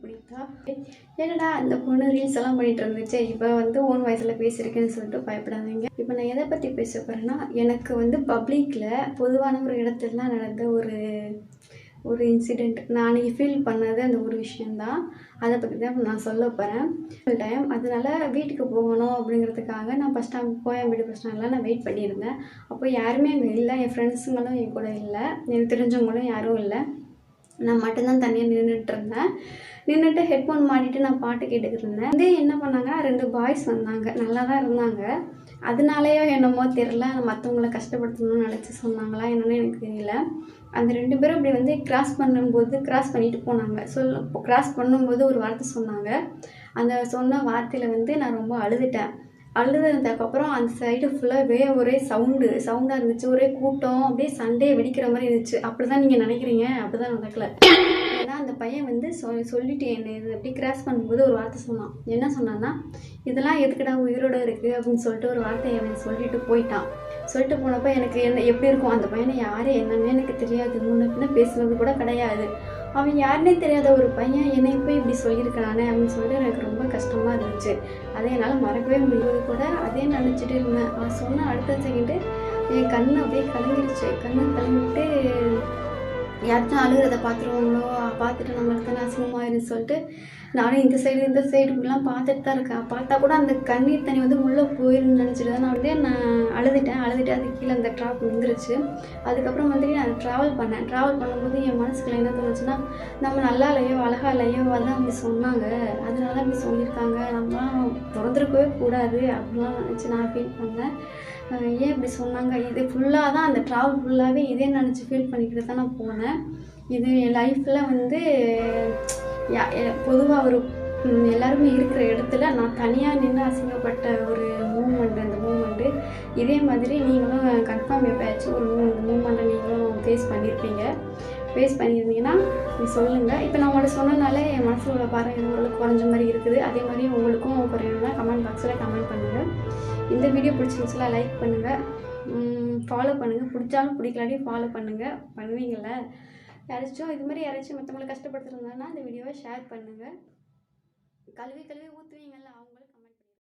பிடித்தா என்னடா அந்த பொண்ணு ரீல்ஸ் எல்லாம் பண்ணிட்டு இருந்துச்சு, இப்போ வந்து ஓன் வாய்ஸில் பேசியிருக்கேன்னு சொல்லிட்டு பயப்படாதீங்க. இப்போ நான் எதை பற்றி பேச போகிறேன்னா, எனக்கு வந்து பப்ளிக்கில் பொதுவான ஒரு இடத்துலலாம் நடந்த ஒரு இன்சிடெண்ட், நான் அன்றைக்கி ஃபீல் பண்ணது அந்த ஒரு விஷயந்தான். அதை பற்றி தான் நான் சொல்ல போகிறேன். டைம் அதனால் வீட்டுக்கு போகணும் அப்படிங்கிறதுக்காக நான் பஸ் ஸ்டாண்ட் கோயம்பேடு பஸ் ஸ்டாண்டில் நான் வெயிட் பண்ணியிருந்தேன். அப்போ யாருமே அங்கே இல்லை, என் ஃப்ரெண்ட்ஸுங்களும் என் கூட இல்லை, எனக்கு தெரிஞ்சவங்களும் யாரும் இல்லை. நான் மட்டும்தான் தனியாக நின்றுட்டுருந்தேன். நின்றுட்டு ஹெட்ஃபோன் மாட்டிட்டு நான் பாட்டு கேட்டுக்கிட்டு இருந்தேன். வந்து என்ன பண்ணாங்கன்னா 2 பாய்ஸ் வந்தாங்க. நல்லா தான் இருந்தாங்க. அதனாலேயோ என்னமோ தெரில, மற்றவங்கள கஷ்டப்படுத்தணும்னு நினச்சி சொன்னாங்களா என்னன்னு எனக்கு தெரியல. அந்த 2 பேரும் இப்படி வந்து கிராஸ் பண்ணிட்டு போனாங்க. கிராஸ் பண்ணும்போது ஒரு வார்த்தை சொன்னாங்க. அந்த சொன்ன வார்த்தையில் வந்து நான் ரொம்ப அழுதுட்டேன். அழுதுனதுக்கப்புறம் அந்த சைடு ஃபுல்லாகவே ஒரே சவுண்டாக இருந்துச்சு. ஒரே கூட்டம், அப்படியே சண்டையை வெடிக்கிற மாதிரி இருந்துச்சு. அப்படி தான் நீங்கள் நினைக்கிறீங்க, அப்படி தான் நடக்கலை. ஏன்னா அந்த பையன் வந்து சொல்லிட்டு என்னை இது அப்படி கிராஸ் பண்ணும்போது ஒரு வார்த்தை சொன்னான். என்ன சொன்னான்னா, இதெல்லாம் எதுக்குடா உயிரோடு இருக்குது அப்படின்னு சொல்லிட்டு ஒரு வார்த்தையை அவன் சொல்லிட்டு போயிட்டான். சொல்லிட்டு போனப்போ எனக்கு எப்படி இருக்கும், அந்த பையனை யார் என்னன்னு எனக்கு தெரியாது, முன்ன பின்ன பேசுனது கூட கிடையாது. அவன் யாருன்னே தெரியாத ஒரு பையன் என்னை போய் இப்படி சொல்லியிருக்கிறானே அப்படின்னு சொல்லிட்டு எனக்கு ரொம்ப கஷ்டமாக இருந்துச்சு. அதை என்னால் மறக்கவே முடியாது கூட. அதே நினச்சிட்டு இருந்தேன். அவன் சொன்ன அடுத்த செகண்டு என் கண்ணு அப்படியே கலங்கிடுச்சு. கண்ணு கலங்கிட்டு யாராச்சும் அழுகிறத பார்த்துருவாங்களோ, பார்த்துட்டு நம்மளுக்கு தானே அசிங்கமாயிருன்னு சொல்லிட்டு நானும் இந்த சைடு இப்படிலாம் பார்த்துட்டு தான் இருக்கேன். பார்த்தா கூட அந்த கண்ணீர் தண்ணி வந்து உள்ளே போயிருன்னு நினச்சிட்டு தான் நான் அழுதுட்டேன். அது கீழே அந்த ட்ராப் விழுந்துருச்சு. அதுக்கப்புறம் வந்து நான் ட்ராவல் பண்ணும்போது என் மனசுக்குள்ள என்ன தோணுச்சுன்னா, நம்ம நல்லா இல்லையோ அழகா இல்லையோ அதான் அப்படி சொன்னாங்க, அதனால தான் அப்படி சொல்லியிருக்காங்க, நம்மளாம் திறந்துருக்கவே கூடாது அப்படிலாம் நினச்சி நான் ஃபீல் பண்ணேன். ஏன் இப்படி சொன்னாங்க, இது ஃபுல்லாக தான் அந்த ட்ராவல் ஃபுல்லாகவே இதே நினச்சி ஃபீல் பண்ணிக்கிட்டு தான் நான் போனேன். இது என் லைஃப்பில் வந்து பொதுவாக எல்லாருமே இருக்கிற இடத்துல நான் தனியாக நின்று அசிங்கப்பட்ட ஒரு மூமெண்ட். அந்த மூமெண்ட்டு இதே மாதிரி நீங்களும் கன்ஃபார்ம் எப்போயாச்சும் ஒரு மூமெண்ட்டை நீங்களும் ஃபேஸ் பண்ணியிருந்தீங்கன்னா நீ சொல்லுங்கள். இப்போ நான் உங்கள்ட்ட சொன்னனால என் மனசில் உள்ள பாருங்கள் உங்களுக்கு குறைஞ்ச மாதிரி இருக்குது. அதே மாதிரி உங்களுக்கும் குறையணும்னா கமெண்ட் பாக்ஸில் கமெண்ட் பண்ணுங்கள். இந்த வீடியோ பிடிச்சிருந்துச்சுல லைக் பண்ணுங்கள், ஃபாலோ பண்ணுங்கள். பிடிச்சாலும் பிடிக்கலாட்டி ஃபாலோ பண்ணுவீங்கள. யாராச்சும் மற்றவங்களை கஷ்டப்படுத்துறதுனா இந்த வீடியோவை ஷேர் பண்ணுங்கள். கழுவி ஊற்றுவீங்கள்ல அவங்களுக்கு